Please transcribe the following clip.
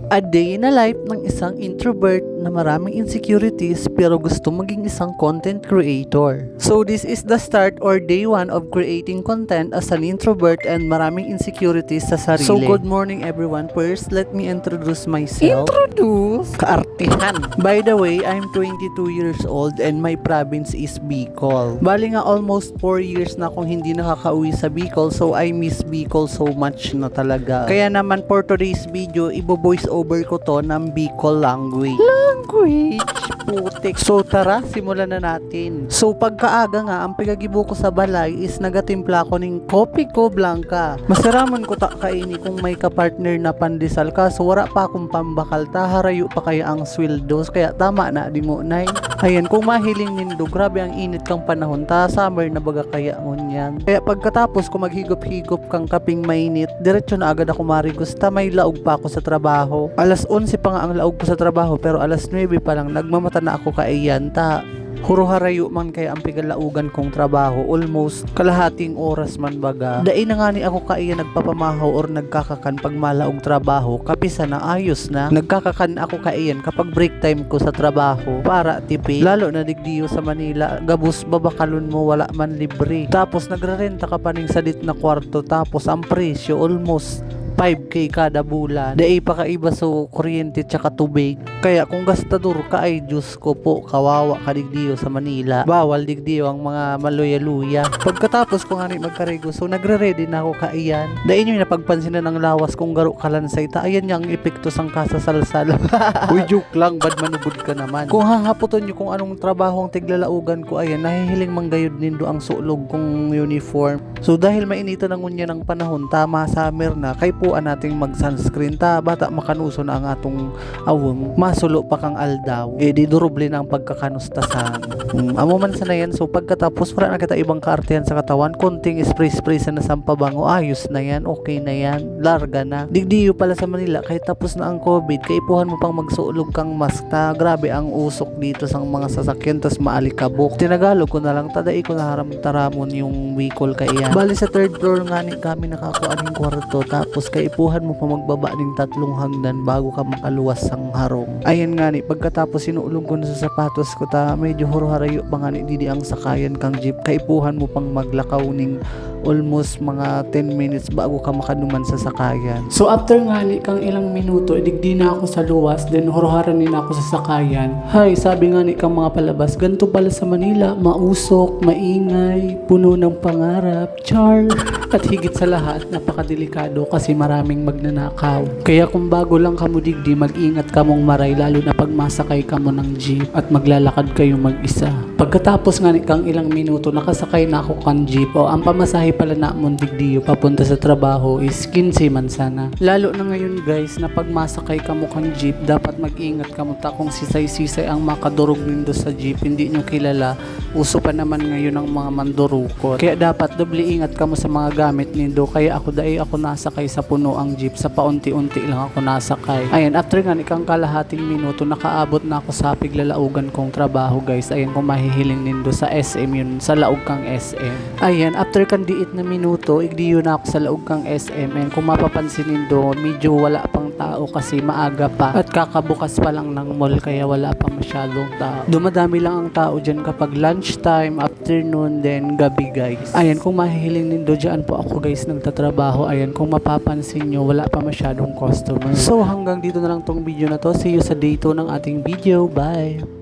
A day in a life ng isang introvert na maraming insecurities pero gusto maging isang content creator. So this is the start or day 1 of creating content as an introvert and maraming insecurities sa sarili. So good morning everyone. First, let me introduce myself. Introduce? Kaartihan. By the way, I'm 22 years old and my province is Bicol. Bali nga almost 4 years na akong hindi nakakauwi sa Bicol, so I miss Bicol so much na talaga. Kaya naman for today's video, ibo-voice over ko to ng Bicol language. Putik. So tara, simulan na natin. So pagkaaga nga, ang pagagibo ko sa balay is nagatimpla ko ng kopi ko blanca. Masaraman ko ta kaini kung may kapartner na pandesal ka, so wala pa akong pambakal ta, harayo pa kaya ang sweldos, kaya tama na di mo nay. Ayan, kung mahiling nindo, grabe ang init kang panahon ta, summer na baga kaya ngunyan. Kaya pagkatapos ko maghigop-higop kang kaping mainit, diretso na agad ako marigos ta, may laog pa ako sa trabaho. Alas 11 pa nga ang laog ko sa trabaho, pero alas 9 pa lang nagmamata na ako kaiyan ta. Huruharayo man kaya ang pigalaugan kong trabaho, almost kalahating oras man baga. Dai na nga ni ako kaya nagpapamahaw or nagkakakan pag malaog trabaho, kapisa na ayos na. Nagkakakan ako kaiyan kapag break time ko sa trabaho para tipi. Lalo na digdiyo sa Manila, gabus babakalon mo wala man libre. Tapos nagrarenta ka pa ning sadit na kwarto, tapos ang presyo almost 5K kada bulan. Dai pa kaiba so kuryente tsaka tubig. Kaya kung gastador ka ay Diyos ko po, kawawa ka digdiyo sa Manila. Bawal digdiyo ang mga maluya-luya. Pagkatapos ko nga ni magkarego, so nagre-ready na ako kaiyan. Dai nyo napagpansin na ng lawas kung garo kalansay ta. Ayan niya ang epekto sang kasasalsal. Uy, joke lang, bad manugod ka naman. Kung hahapoton nyo kung anong trabaho ang tiglalaugan ko, ayan, nahihiling manggayod nindo ang sulog kong uniform. So dahil mainito ng ngunya ng panahon, tama summer na, kay puan nating mag sunscreen ta, bata makanuso na ang atong awong, masulo pa kang aldaw, di duroble na ang pagkakanustasan. Amo man sa na yan. So pagkatapos wala na kita ibang kaartehan sa katawan, konting spray sa nasampabango, ayos na yan, okay na yan, larga na. Digdiyo pala sa Manila, kahit tapos na ang COVID, kaipuhan mo pang magsuulog kang mask ta. Grabe ang usok dito sa mga sasakyan, tas maalikabok. Tinagalog ko na lang, tadai ko na haram-taramon yung Bicol kaya. Bali sa third floor nga ni kami nakakuan ng kwarto, tapos kaipuhan mo pa magbaba ng 3 hagdan bago ka makaluwas sang harong. Ayan nga ni, pagkatapos sinuulog ko na sa sapatos ko ta, medyo huro-harayo pa nga ni didi ang sakayan kang jeep, kaipuhan mo pang maglakaw ning almost mga 10 minutes bago ka makanuman sa sakayan. So after nga ni kang ilang minuto, digdi na ako sa luwas, then horoharan din ako sa sakayan. Hay, sabi nga ni kang mga palabas, ganito pala sa Manila, mausok, maingay, puno ng pangarap, char. At higit sa lahat, napakadelikado kasi maraming magnanakaw. Kaya kung bago lang kamo digdi, mag-ingat kamong maray, lalo na pag masakay kamo ng jeep at maglalakad kayo mag-isa. Pagkatapos nga ni kang ilang minuto, nakasakay na ako kang jeep. O ang pamasahe pala na mong digdiyo papunta sa trabaho is 15 man sana. Lalo na ngayon guys, na pag masakay kamo kang jeep, dapat mag-ingat kamo ta kung sisay-sisay ang makadurog nindo sa jeep, hindi nyo kilala. Uso pa naman ngayon ang mga mandurukot. Kaya dapat doble ingat kamo sa mga gamit nindo. Kaya ako nasakay sa puno ang jeep, sa paunti-unti lang ako nasakay. Ayan, after nga ikang kalahating minuto, nakaabot na ako sa piglalaugan kong trabaho guys. Ayan, kung mahihiling nindo sa SM yun, sa laog kang SM. Ayan, after kan diit na minuto, igdiyo na ako sa laog kang SM. And kung mapapansin nindo, medyo wala pang tao kasi maaga pa at kakabukas pa lang ng mall, kaya wala pa masyadong tao. Dumadami lang ang tao dyan kapag lunchtime, afternoon, then gabi guys. Ayan, kung mahihiling nindo, dyan po ako guys nagtatrabaho. Ayan, kung mapapansin nyo, wala pa masyadong customer. So hanggang dito na lang tong video na to. See you sa day 2 ng ating video. Bye!